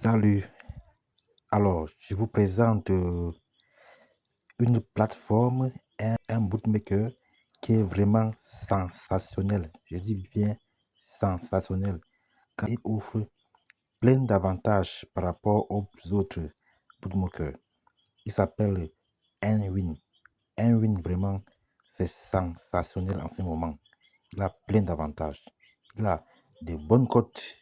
Salut, alors je vous présente une plateforme, un bookmaker qui est vraiment sensationnel. Je dis bien sensationnel, car il offre plein d'avantages par rapport aux autres bookmakers. Il s'appelle Nwin. Nwin, vraiment, c'est sensationnel en ce moment. Il a plein d'avantages. Il a de bonnes cotes,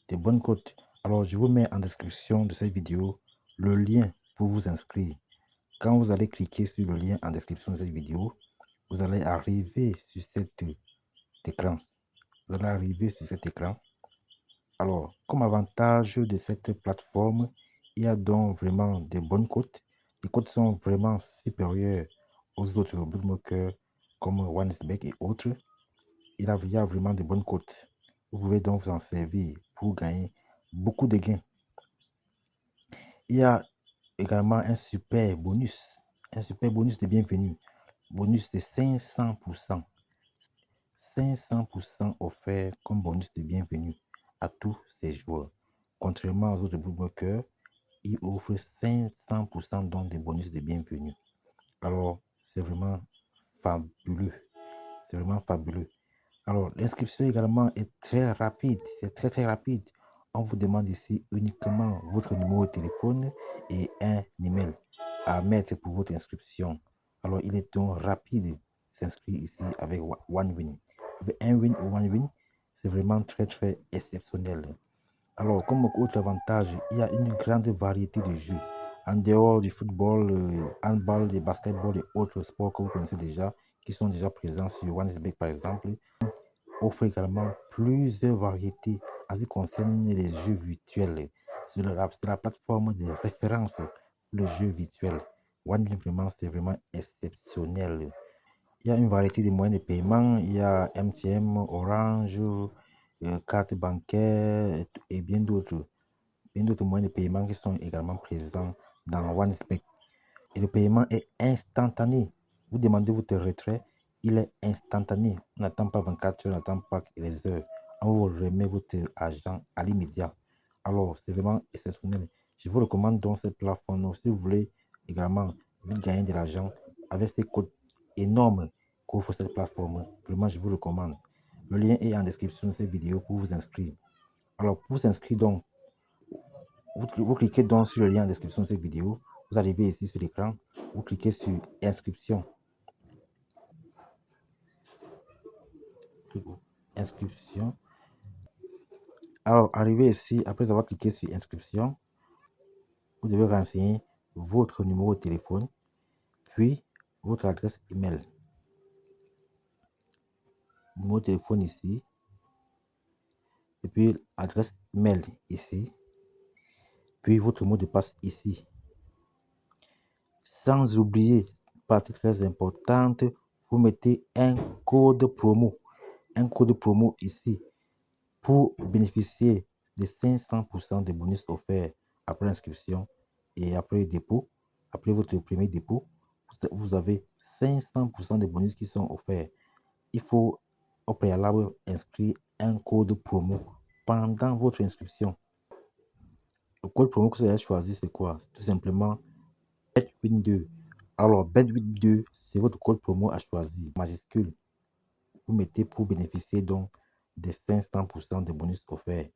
des bonnes cotes. Alors, je vous mets en description de cette vidéo le lien pour vous inscrire. Quand vous allez cliquer sur le lien en description de cette vidéo, vous allez arriver sur cet écran. Vous allez arriver sur cet écran. Alors, comme avantage de cette plateforme, il y a donc vraiment des bonnes cotes. Les cotes sont vraiment supérieures aux autres bookmakers comme OneXBet et autres. Il y a vraiment de bonnes cotes. Vous pouvez donc vous en servir pour gagner beaucoup de gains. Il y a également un super bonus de bienvenue. Bonus de 500%. 500% offert comme bonus de bienvenue à tous ces joueurs. Contrairement aux autres bookmakers, ils offrent 500% donc des bonus de bienvenue. Alors, c'est vraiment fabuleux. C'est vraiment fabuleux. Alors, l'inscription également est très rapide. C'est très rapide. On vous demande ici uniquement votre numéro de téléphone et un email à mettre pour votre inscription. Alors, il est donc rapide de s'inscrire ici avec OneWin. Avec un win ou OneWin, c'est vraiment très exceptionnel. Alors, comme autre avantage, il y a une grande variété de jeux. En dehors du football, handball, et basketball et autres sports que vous connaissez déjà, qui sont déjà présents sur OneXBet par exemple, offre également plusieurs variétés en ce qui concerne les jeux virtuels. C'est la plateforme de référence pour les jeux virtuels. OneWin, vraiment, c'est vraiment exceptionnel. Il y a une variété de moyens de paiement. Il y a MTM, Orange, carte bancaire et bien d'autres moyens de paiement qui sont également présents dans OneXBet. Et le paiement est instantané. Vous demandez votre retrait, il est instantané. On n'attend pas 24 heures, on n'attend pas les heures. On vous remet votre argent à l'immédiat. Alors, c'est vraiment exceptionnel. Je vous recommande donc cette plateforme. Si vous voulez également gagner de l'argent avec ces codes énormes qu'offre cette plateforme, vraiment, je vous recommande. Le lien est en description de cette vidéo pour vous inscrire. Alors, pour vous inscrire, donc, vous cliquez donc sur le lien en description de cette vidéo. Vous arrivez ici sur l'écran. Vous cliquez sur inscription. Inscription. Alors, arrivé ici, après avoir cliqué sur inscription, vous devez renseigner votre numéro de téléphone, puis votre adresse email. Numéro de téléphone ici, et puis adresse email ici, puis votre mot de passe ici. Sans oublier, partie très importante, vous mettez un code promo. Un code promo ici pour bénéficier de 500% de bonus offerts après inscription et après dépôt. Après votre premier dépôt, vous avez 500% de bonus qui sont offerts. Il faut au préalable inscrire un code promo pendant votre inscription. Le code promo que vous avez choisi, c'est quoi? Tout simplement BETWIN2. Alors, BETWIN2, c'est votre code promo à choisir. Majuscule. Vous mettez pour bénéficier donc des 500% de bonus offerts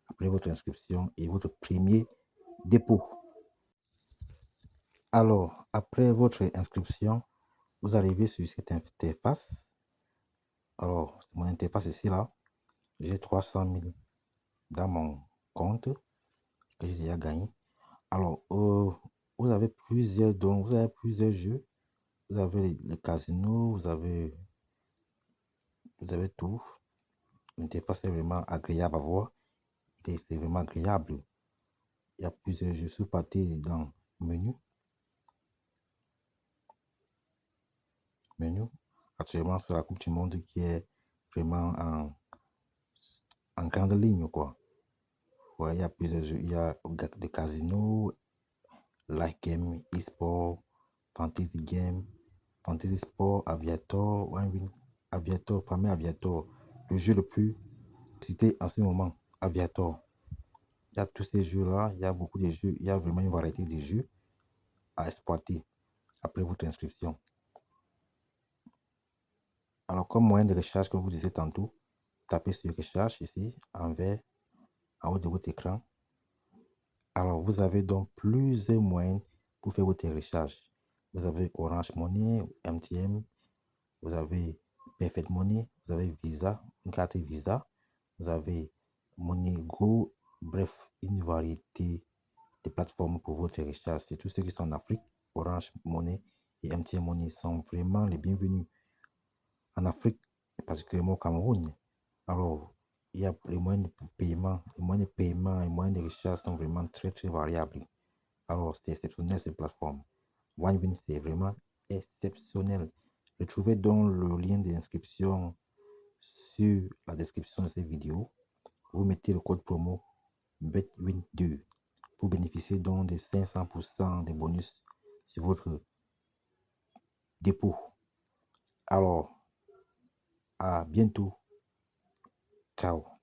après votre inscription et votre premier dépôt. Alors, après votre inscription, vous arrivez sur cette interface. Alors, c'est mon interface ici, là. J'ai 300 000 dans mon compte que j'ai déjà gagné. Alors, vous avez plusieurs dons, vous avez plusieurs jeux. Vous avez le casino, vous avez tout. L'interface est vraiment agréable à voir. C'est vraiment agréable. Il y a plusieurs jeux. Sous partie dans menu. Actuellement, c'est la Coupe du Monde qui est vraiment en grande ligne, quoi. Ouais, il y a plusieurs jeux. Il y a des casinos, Live Game, e-sport, Fantasy Game, Fantasy Sport, Aviator, Aviator, fameux Aviator. Le jeu le plus cité en ce moment, Aviator. Il y a tous ces jeux-là, il y a beaucoup de jeux, il y a vraiment une variété de jeux à exploiter après votre inscription. Alors, comme moyen de recherche, comme vous disiez tantôt, tapez sur recherche ici, en vert, en haut de votre écran. Alors, vous avez donc plusieurs moyens pour faire votre recherche. Vous avez Orange Money, MTN, vous avez Perfect Money, vous avez Visa, une carte Visa, vous avez MoneyGo, bref, une variété de plateformes pour votre recherche. C'est tous ceux qui sont en Afrique, Orange Money et MTN Money sont vraiment les bienvenus en Afrique, particulièrement au Cameroun. Alors, il y a les moyens de paiement, les moyens de paiement, les moyens de recherche sont vraiment très, très variables. Alors, c'est exceptionnel ces plateformes. OneWin, c'est vraiment exceptionnel. Retrouvez donc le lien d'inscription sur la description de cette vidéo. Vous mettez le code promo BETWIN2 pour bénéficier donc de 500% de bonus sur votre dépôt. Alors, à bientôt. Ciao.